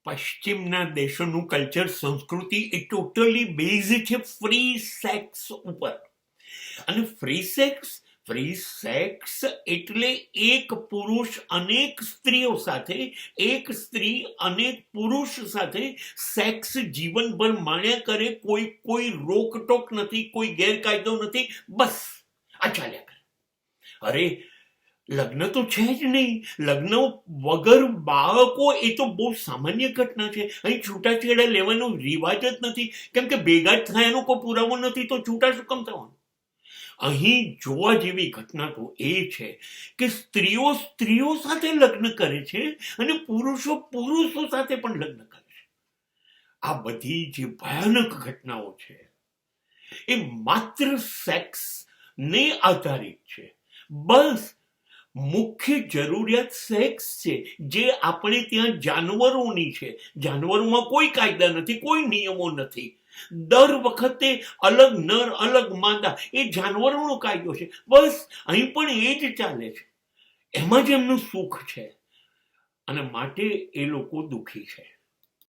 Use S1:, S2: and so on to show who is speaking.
S1: પશ્ચિમના દેશોનું કલ્ચર, સંસ્કૃતિ એ totally base છે ફ્રી સેક્સ ઉપર. અને ફ્રી સેક્સ એટલે એક પુરુષ અનેક સ્ત્રીઓ સાથે, એક સ્ત્રી અનેક પુરુષ સાથે સેક્સ જીવનભર માણ્યા કરે. કોઈ રોકટોક નથી, કોઈ ગેરકાયદો નથી, બસ આ ચાલ્યા કરે. અરે લગ્ન તો છે જ નહીં. લગ્ન વગર બાળકો એ તો બહુ સામાન્ય ઘટના છે. અહીં છૂટાછેડા લેવાનો રિવાજ જ નથી, કેમ કે ભેગા જ થયાનો કોઈ પુરાવો નથી, તો છૂટા શું કેમ થવાનું? અહીં જોવા જેવી ઘટના તો એ છે કે સ્ત્રીઓ સાથે લગ્ન કરે છે અને પુરુષો સાથે પણ લગ્ન કરે છે. આ બધી જે ભયાનક ઘટનાઓ છે એ માત્ર સેક્સ ને આધારિત છે. બસ મુખ્ય જરૂરિયાત સેક્સ છે, જે આપણે ત્યાં જાનવરોની છે. જાનવરોમાં કોઈ કાયદા નથી, કોઈ નિયમો નથી. દર વખતે અલગ નર અલગ માદા, એ જાનવરોનો કાયદો છે. બસ અહીં પણ એ જ ચાલે છે. એમાં જ એમનું સુખ છે અને માટે એ લોકો દુઃખી છે.